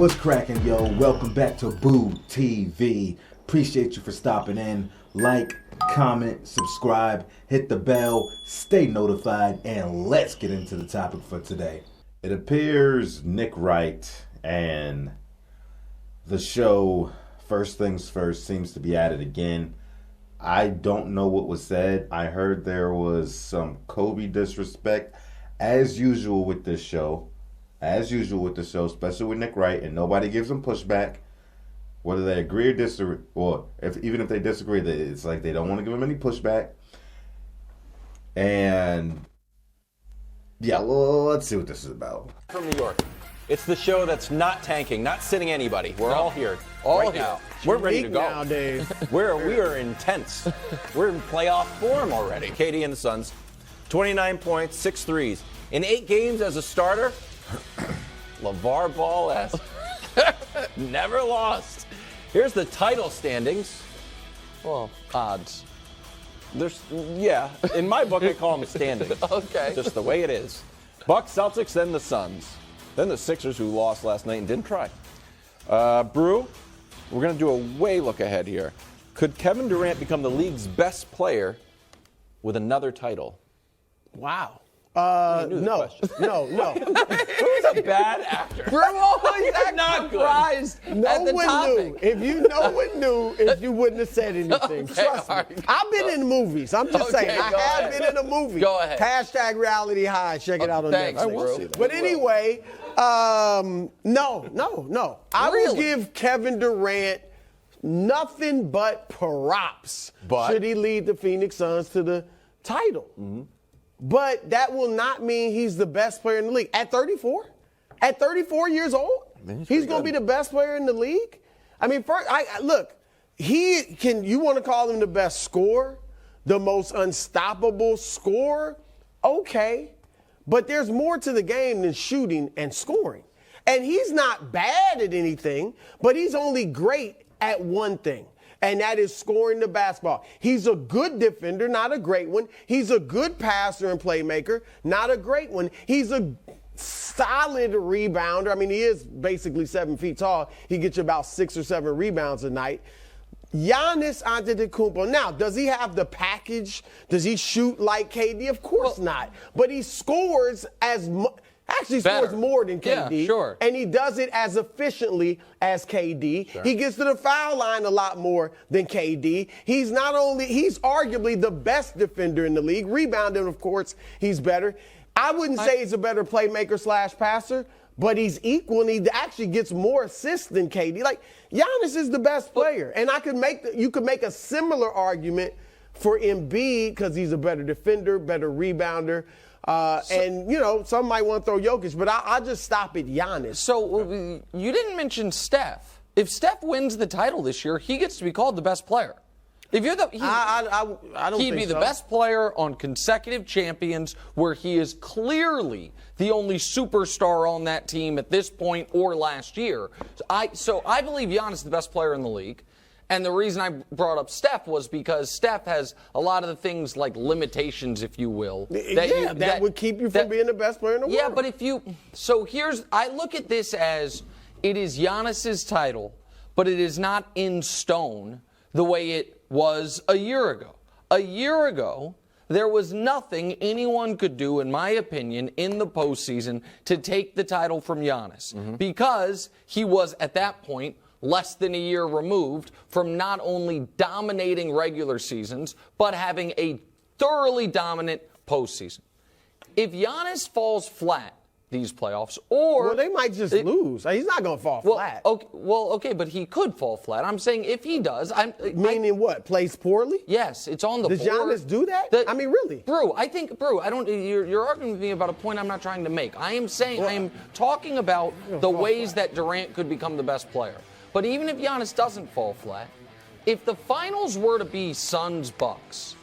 What's cracking, yo? Welcome back to Boo TV. Appreciate you for stopping in. Like, comment, subscribe, hit the bell, stay notified, and let's get into the topic for today. It appears Nick Wright and the show First Things First seems to be at it again. I don't know what was said. I heard there was some Kobe disrespect, as usual with this show. Especially with Nick Wright, and nobody gives him pushback. Whether they agree or disagree, or even if they disagree, it's like they don't want to give him any pushback. And yeah, well, let's see what this is about. From New York. It's the show that's not tanking, not sitting anybody. We're all here, right now. We're ready to go. Nowadays. We are intense. We're in playoff form already. KD and the Suns, 29 points, 6 threes. In 8 games as a starter, LeVar Ball-esque. Never lost. Here's the title standings. Well, odds. In my book, I call them standings. Okay. Just the way it is. Bucks, Celtics, then the Suns. Then the Sixers, who lost last night and didn't try. Brew, we're going to do a way look ahead here. Could Kevin Durant become the league's best player with another title? Wow. No. Who's a bad actor? We're always Not good. surprised at the topic. No one knew if you wouldn't have said anything. Okay, Trust me. right. I've been in movies. I'm just saying. I go have ahead. been in a movie. Go ahead. Hashtag reality high. Check it out on Thanks, Netflix. I will see that. But anyway, no. I will give Kevin Durant nothing but props should he lead the Phoenix Suns to the title. Mm-hmm. But that will not mean he's the best player in the league. At 34 years old, he's going to be the best player in the league? I mean, look, you want to call him the best scorer, the most unstoppable scorer? Okay. But there's more to the game than shooting and scoring. And he's not bad at anything, but he's only great at one thing. And that is scoring the basketball. He's a good defender, not a great one. He's a good passer and playmaker, not a great one. He's a solid rebounder. I mean, he is basically 7 feet tall. He gets you about 6 or 7 rebounds a night. Giannis Antetokounmpo. Now, does he have the package? Does he shoot like KD? Of course not. But he scores scores more than KD. Yeah, sure. And he does it as efficiently as KD. Sure. He gets to the foul line a lot more than KD. He's arguably the best defender in the league. Rebounding, of course, he's better. I wouldn't say he's a better playmaker / passer, but he's equal, and he actually gets more assists than KD. Like, Giannis is the best player. And you could make a similar argument for Embiid because he's a better defender, better rebounder. And, some might want to throw Jokic, but I'll just stop at Giannis. So you didn't mention Steph. If Steph wins the title this year, he gets to be called the best player. If you're I don't he'd think be the so. best player on consecutive champions where he is clearly the only superstar on that team at this point or last year. So I believe Giannis is the best player in the league. And the reason I brought up Steph was because Steph has a lot of the things like limitations, if you will. That would keep you from being the best player in the world. Yeah, but I look at this as it is Giannis's title, but it is not in stone the way it was a year ago. A year ago, there was nothing anyone could do, in my opinion, in the postseason to take the title from Giannis because he was, at that point, less than a year removed from not only dominating regular seasons, but having a thoroughly dominant postseason. If Giannis falls flat these playoffs, or they might just lose. He's not going to fall flat. Okay, but he could fall flat. I'm saying if he does, meaning what? Plays poorly? Yes, it's on the board. Does Giannis do that? I mean, really? Brew, you're arguing with me about a point I'm not trying to make. I am saying, I am talking about the ways that Durant could become the best player. But even if Giannis doesn't fall flat, if the finals were to be Suns-Bucks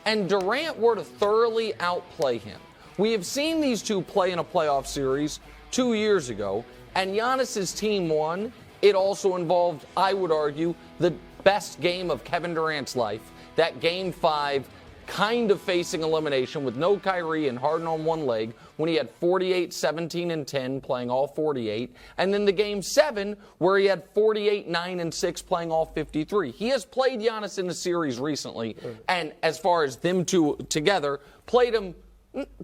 and Durant were to thoroughly outplay him, we have seen these two play in a playoff series 2 years ago, and Giannis's team won. It also involved, I would argue, the best game of Kevin Durant's life, that Game 5 kind of facing elimination with no Kyrie and Harden on one leg when he had 48, 17, and 10 playing all 48. And then the Game 7 where he had 48, 9, and 6 playing all 53. He has played Giannis in the series recently. And as far as them two together, played him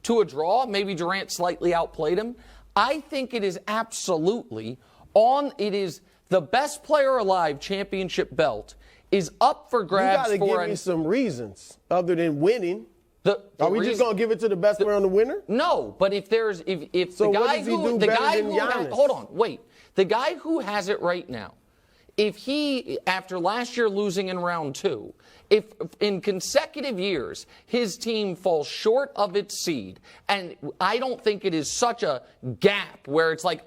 to a draw. Maybe Durant slightly outplayed him. I think it is absolutely it is the best player alive championship belt is up for grabs. You got to give me some reasons other than winning. Are we just gonna give it to the best player on the winner? No, but if there's so the guy who hold on, wait, the guy who has it right now, if he after last year losing in round 2, if in consecutive years his team falls short of its seed, and I don't think it is such a gap where it's like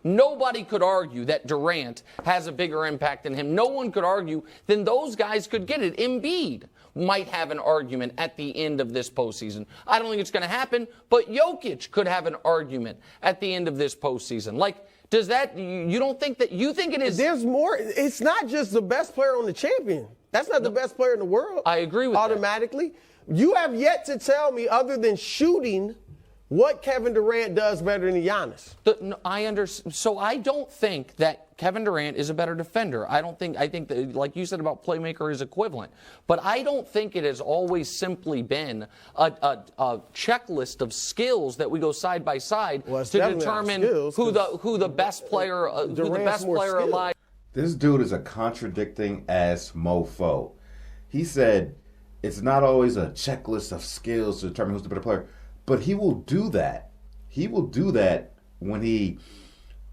nobody could argue that Durant has a bigger impact than him. No one could argue, then those guys could get it. Embiid might have an argument at the end of this postseason. I don't think it's going to happen, but Jokic could have an argument at the end of this postseason. Like, does that, you don't think that, you think it is? There's more. It's not just the best player on the champion. That's not the best player in the world. I agree with automatically. You have yet to tell me, other than shooting, what Kevin Durant does better than Giannis. So I don't think that Kevin Durant is a better defender. I think that, like you said about playmaker, is equivalent. But I don't think it has always simply been a checklist of skills that we go side by side to determine who the best player alive. This dude is a contradicting ass mofo. He said it's not always a checklist of skills to determine who's the better player, but he will do that. He will do that when he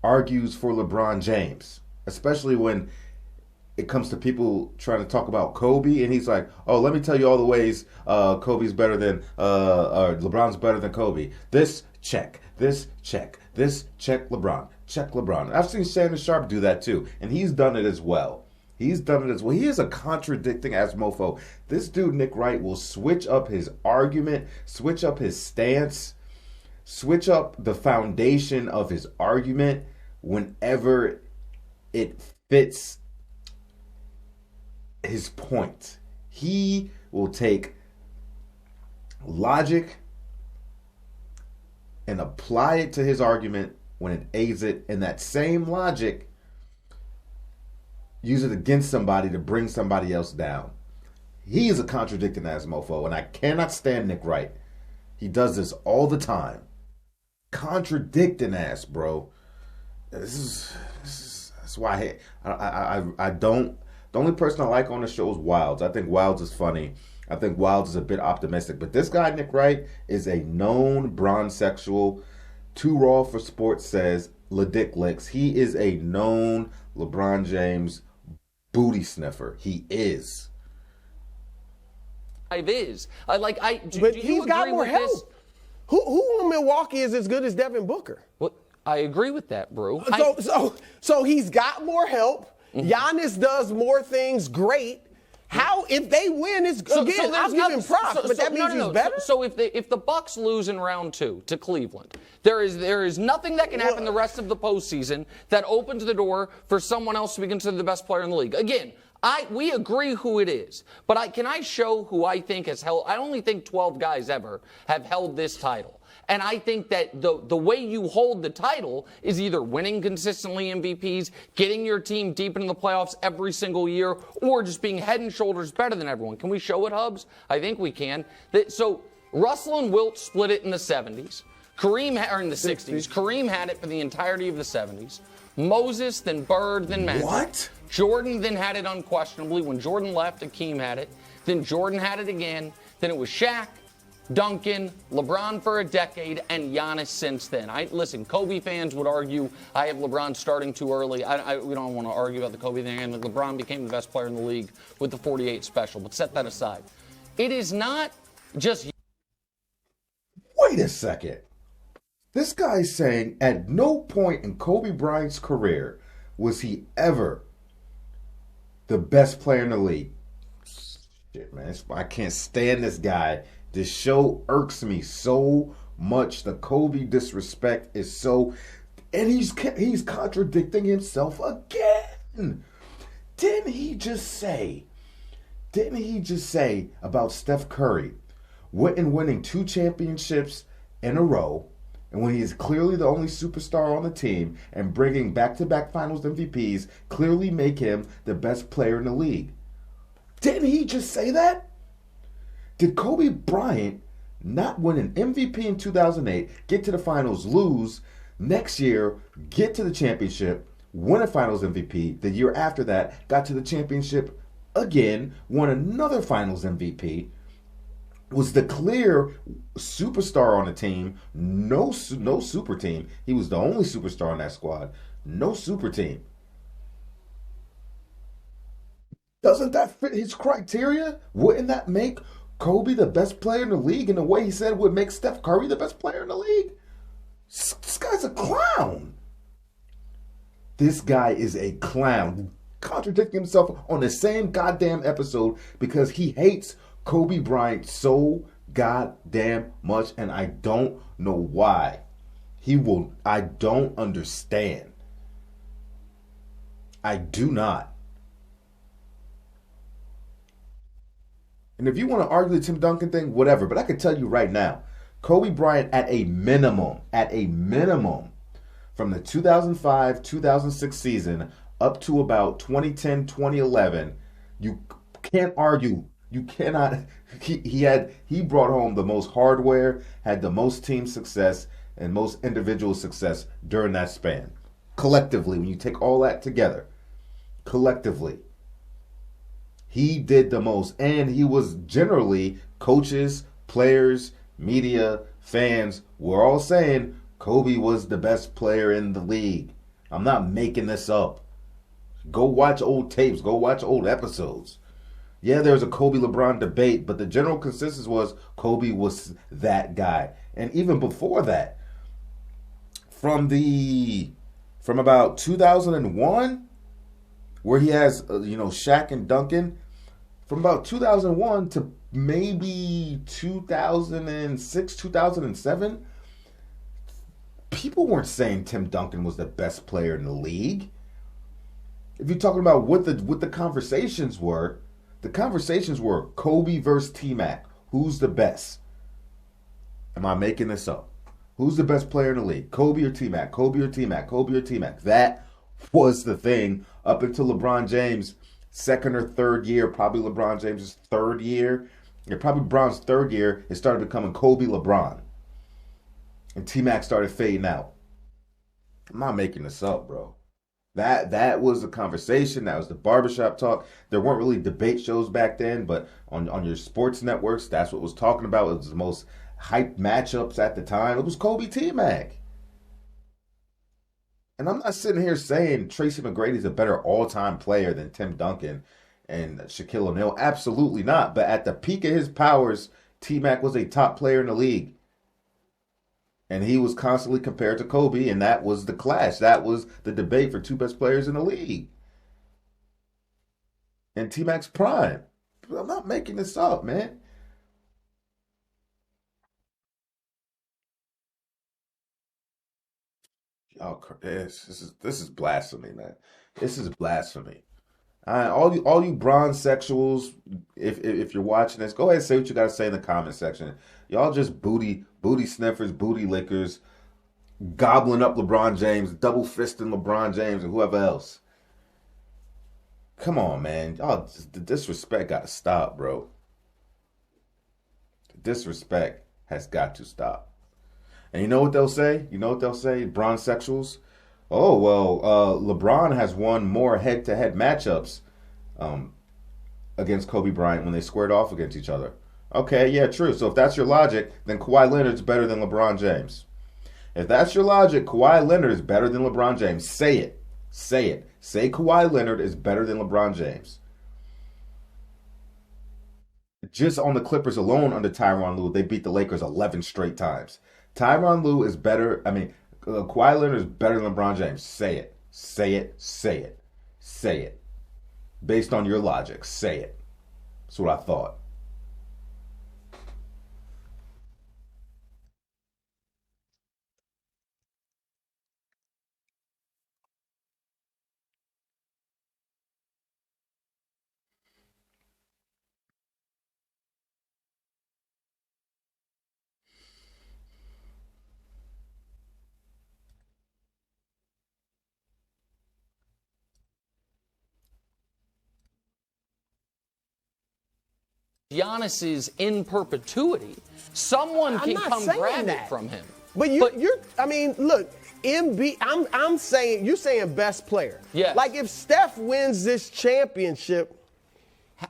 argues for LeBron James, especially when it comes to people trying to talk about Kobe, and he's like, "Oh, let me tell you all the ways Kobe's better than or LeBron's better than Kobe. This check, this check, this check LeBron, check LeBron." I've seen Shannon Sharp do that too, and he's done it as well. He is a contradicting ass mofo. This dude, Nick Wright, will switch up his argument, switch up his stance, switch up the foundation of his argument whenever it fits his point. He will take logic and apply it to his argument when it aids it, and that same logic use it against somebody to bring somebody else down. He is a contradicting ass mofo, and I cannot stand Nick Wright. He does this all the time. Contradicting ass, bro. That's why I don't. The only person I like on the show is Wilds. I think Wilds is funny. I think Wilds is a bit optimistic. But this guy, Nick Wright, is a known bronzexual. Too Raw for Sports says, LaDick Licks. He is a known LeBron James booty sniffer. He is. But he's got more help. Who in Milwaukee is as good as Devin Booker? Well, I agree with that, bro. So he's got more help. Giannis does more things great. How, if they win, I'm giving props, but that means he's better? So if the Bucks lose in round 2 to Cleveland, there is nothing that can happen the rest of the postseason that opens the door for someone else to be considered the best player in the league. Again, we agree who it is, but can I show who I think has held? I only think 12 guys ever have held this title. And I think that the way you hold the title is either winning consistently MVPs, getting your team deep into the playoffs every single year, or just being head and shoulders better than everyone. Can we show it, Hubs? I think we can. So Russell and Wilt split it in the 70s. In the 60s. Kareem had it for the entirety of the 70s. Moses, then Bird, then Magic. What? Jordan then had it unquestionably. When Jordan left, Hakeem had it. Then Jordan had it again. Then it was Shaq, Duncan, LeBron for a decade, and Giannis since then. Listen, Kobe fans would argue I have LeBron starting too early. We don't want to argue about the Kobe thing. And LeBron became the best player in the league with the 48 special. But set that aside. It is not just... Wait a second. This guy's saying at no point in Kobe Bryant's career was he ever the best player in the league. Shit, man. I can't stand this guy. This show irks me so much. The Kobe disrespect is so... And he's contradicting himself again. Didn't he just say about Steph Curry, winning 2 championships in a row, and when he is clearly the only superstar on the team, and bringing back-to-back finals MVPs clearly make him the best player in the league. Didn't he just say that? Did Kobe Bryant not win an MVP in 2008, get to the finals, lose, next year get to the championship, win a finals MVP, the year after that got to the championship again, won another finals MVP, was the clear superstar on the team, no super team. He was the only superstar on that squad, no super team. Doesn't that fit his criteria? Wouldn't that make Kobe the best player in the league in the way he said would make Steph Curry the best player in the league? This guy's a clown. This guy is a clown, contradicting himself on the same goddamn episode because he hates Kobe Bryant so goddamn much, and I don't know why. I don't understand. I do not. And if you want to argue the Tim Duncan thing, whatever. But I can tell you right now, Kobe Bryant at a minimum, from the 2005-2006 season up to about 2010-2011, you can't argue. You cannot. He brought home the most hardware, had the most team success, and most individual success during that span. Collectively, when you take all that together, collectively. He did the most, and he was generally, coaches, players, media, fans were all saying Kobe was the best player in the league. I'm not making this up. Go watch old tapes, go watch old episodes. Yeah, there's a Kobe LeBron debate, but the general consensus was Kobe was that guy. And even before that, from about 2001, where he has, Shaq and Duncan, from about 2001 to maybe 2006, 2007, people weren't saying Tim Duncan was the best player in the league. If you're talking about what the conversations were Kobe versus T-Mac. Who's the best? Am I making this up? Who's the best player in the league? Kobe or T-Mac? Kobe or T-Mac? Kobe or T-Mac? That was the thing up until LeBron James' second or third year, probably LeBron James' third year. Probably LeBron's third year, it started becoming Kobe LeBron. And T-Mac started fading out. I'm not making this up, bro. That was the conversation. That was the barbershop talk. There weren't really debate shows back then, but on your sports networks, that's what was talking about. It was the most hyped matchups at the time. It was Kobe T-Mac. And I'm not sitting here saying Tracy McGrady's a better all-time player than Tim Duncan and Shaquille O'Neal. Absolutely not. But at the peak of his powers, T-Mac was a top player in the league. And he was constantly compared to Kobe, and that was the clash. That was the debate for 2 best players in the league. And T-Mac's prime. I'm not making this up, man. Oh, this is blasphemy, man. This is blasphemy. All you bronze sexuals, if you're watching this, go ahead and say what you got to say in the comment section. Y'all just booty sniffers, booty lickers, gobbling up LeBron James, double fisting LeBron James and whoever else. Come on, man. Y'all, the disrespect got to stop, bro. The disrespect has got to stop. And you know what they'll say? Bronze sexuals? Oh, well, LeBron has won more head-to-head matchups against Kobe Bryant when they squared off against each other. Okay, yeah, true. So if that's your logic, then Kawhi Leonard's better than LeBron James. If that's your logic, Kawhi Leonard is better than LeBron James. Say it. Say it. Say Kawhi Leonard is better than LeBron James. Just on the Clippers alone under Tyronn Lue, they beat the Lakers 11 straight times. Tyronn Lue is better. Kawhi Leonard is better than LeBron James. Say it. Say it. Say it. Say it. Based on your logic, say it. That's what I thought. Giannis is in perpetuity, someone can come grab it from him. But I mean, look, Embiid, I'm saying, you're saying best player. Yes. Like if Steph wins this championship,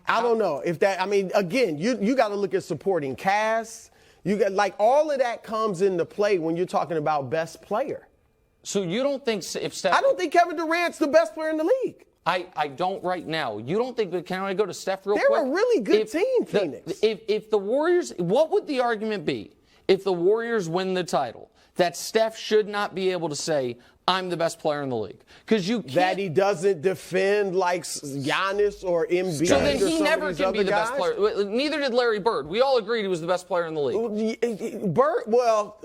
I don't know if that, I mean, again, you got to look at supporting cast. You got, like, all of that comes into play when you're talking about best player. So you don't think if Steph... I don't think Kevin Durant's the best player in the league. I don't right now. You don't think, can I go to Steph real quick? They're a really good team, Phoenix. If the Warriors, what would the argument be if the Warriors win the title? That Steph should not be able to say, I'm the best player in the league. Because you can't. That he doesn't defend like Giannis or Embiid. So then he never can be the best player. Neither did Larry Bird. We all agreed he was the best player in the league. Bird, well,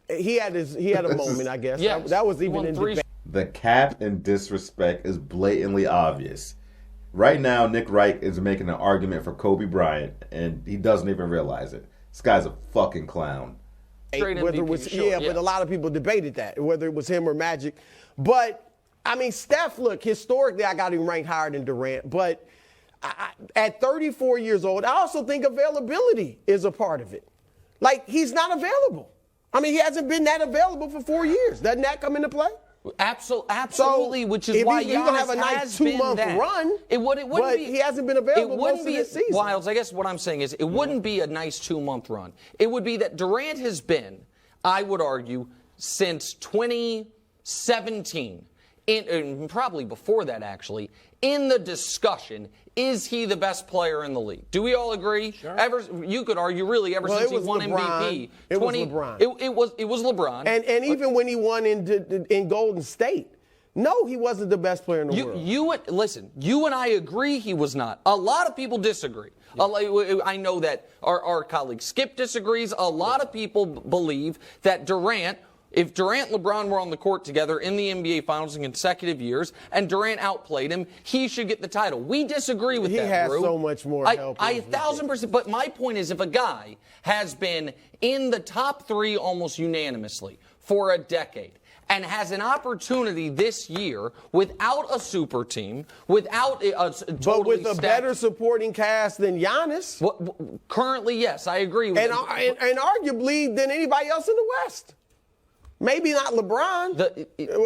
he had a moment, I guess. Yes. That was even in debate. The cap and disrespect is blatantly obvious. Right now, Nick Wright is making an argument for Kobe Bryant, and he doesn't even realize it. This guy's a fucking clown. But a lot of people debated that, whether it was him or Magic. But, I mean, Steph, look, historically, I got him ranked higher than Durant. But at 34 years old, I also think availability is a part of it. Like, he's not available. I mean, he hasn't been that available for 4 years. Doesn't that come into play? Absolutely, so which is why he's gonna have a nice 2-month run. It wouldn't be. He hasn't been available most of this season. Wiles, I guess what I'm saying is it wouldn't be a nice 2-month run. It would be that Durant has been, I would argue, since 2017, and probably before that actually, in the discussion, is he the best player in the league? Do we all agree? Sure. You could argue really ever since he won MVP. It was LeBron. It was LeBron. And even when he won in Golden State, no, he wasn't the best player in the world. Listen, you and I agree he was not. A lot of people disagree. Yeah. I know that our colleague Skip disagrees. A lot of people believe that Durant, if Durant and LeBron were on the court together in the NBA Finals in consecutive years and Durant outplayed him, he should get the title. We disagree with that, He has Drew. so much more help. 1,000%. But my point is, if a guy has been in the top 3 almost unanimously for a decade and has an opportunity this year without a super team, without a totally but with a better supporting cast than Giannis. Currently, yes, I agree with you. And arguably than anybody else in the West. Maybe not LeBron.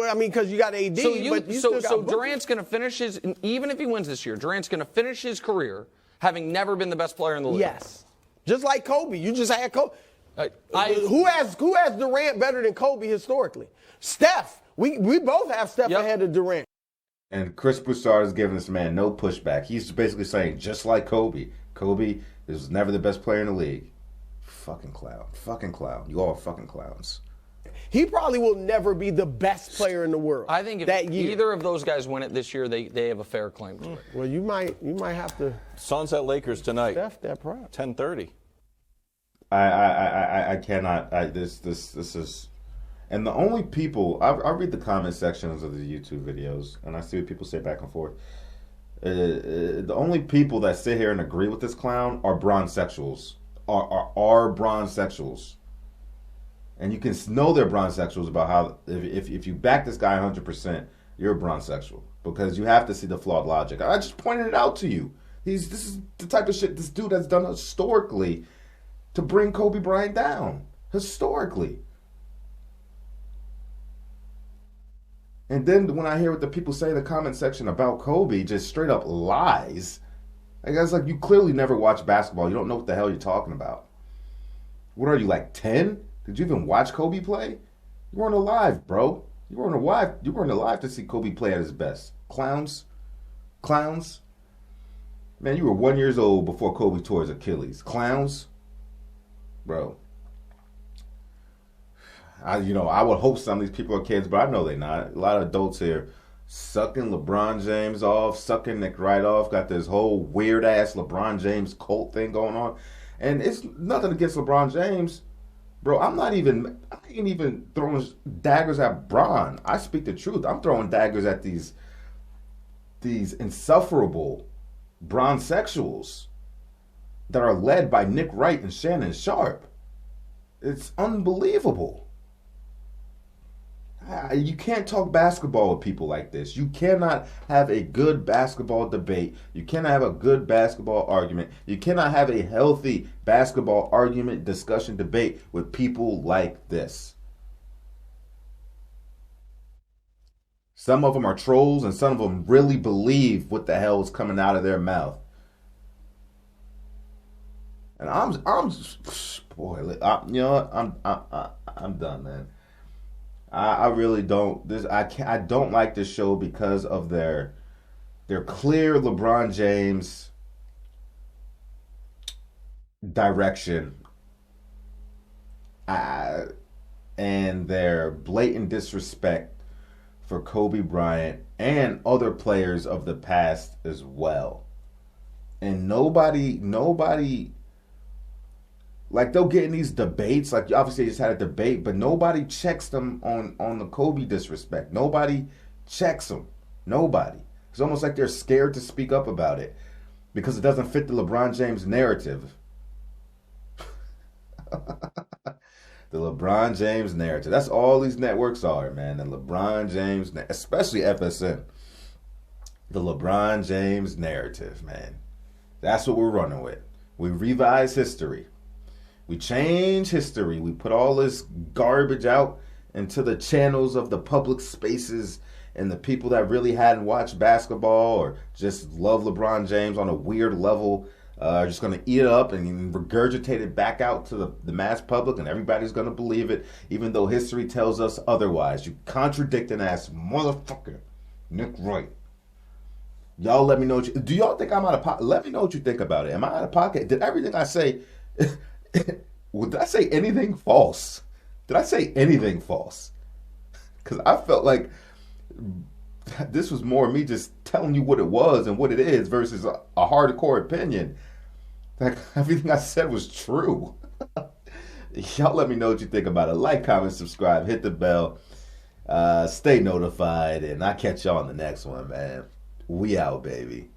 I mean, because you got AD. So Durant's going to finish his, even if he wins this year, Durant's going to finish his career having never been the best player in the league. Yes. Just like Kobe. You just had Kobe. Who has Durant better than Kobe historically? Steph. We both have Steph ahead of Durant. And Chris Broussard is giving this man no pushback. He's basically saying, just like Kobe, was never the best player in the league. Fucking clown. Fucking clown. You all are fucking clowns. He probably will never be the best player in the world. I think if either of those guys win it this year, they have a fair claim to it. Well, you might have to. Suns at Lakers tonight. Steph that prop. 10:30. I cannot. This is, and the only people I read the comment sections of the YouTube videos, and I see what people say back and forth. The only people that sit here and agree with this clown are bronzesexuals. Are bronzesexuals. And you can know they're bronzesexuals about how if you back this guy 100%, you're a bronzesexual because you have to see the flawed logic. I just pointed it out to you. This is the type of shit this dude has done historically to bring Kobe Bryant down. Historically. And then when I hear what the people say in the comment section about Kobe, just straight up lies. I guess like you clearly never watch basketball. You don't know what the hell you're talking about. What are you, like 10? Did you even watch Kobe play? You weren't alive, bro. You weren't alive to see Kobe play at his best. Clowns. Man, you were 1 year old before Kobe tore his Achilles. Clowns. Bro. I would hope some of these people are kids, but I know they're not. A lot of adults here sucking LeBron James off, sucking Nick Wright off, got this whole weird-ass LeBron James cult thing going on. And it's nothing against LeBron James. Bro, I ain't even throwing daggers at Bron. I speak the truth. I'm throwing daggers at these insufferable bronzesexuals that are led by Nick Wright and Shannon Sharpe. It's unbelievable. You can't talk basketball with people like this. You cannot have a good basketball debate. You cannot have a good basketball argument. You cannot have a healthy basketball argument, discussion, debate with people like this. Some of them are trolls, and some of them really believe what the hell is coming out of their mouth. And I'm done, man. I really don't. I don't like this show because of their clear LeBron James direction, and their blatant disrespect for Kobe Bryant and other players of the past as well. And nobody. Like, they'll get in these debates. Like, obviously they just had a debate, but nobody checks them on the Kobe disrespect. Nobody checks them. Nobody. It's almost like they're scared to speak up about it because it doesn't fit the LeBron James narrative. The LeBron James narrative. That's all these networks are, man. The LeBron James, especially FSN. The LeBron James narrative, man. That's what we're running with. We revise history. We change history. We put all this garbage out into the channels of the public spaces, and the people that really hadn't watched basketball or just love LeBron James on a weird level are just going to eat it up and regurgitate it back out to the mass public, and everybody's going to believe it, even though history tells us otherwise. You contradicting ass motherfucker, Nick Wright. Y'all let me know. Do y'all think I'm out of pocket? Let me know what you think about it. Am I out of pocket? Did everything I say... Did I say anything false? Did I say anything false? Because I felt like this was more me just telling you what it was and what it is versus a hardcore opinion. Like, everything I said was true. Y'all let me know what you think about it. Like, comment, subscribe, hit the bell, stay notified, and I'll catch y'all on the next one, man. We out, baby.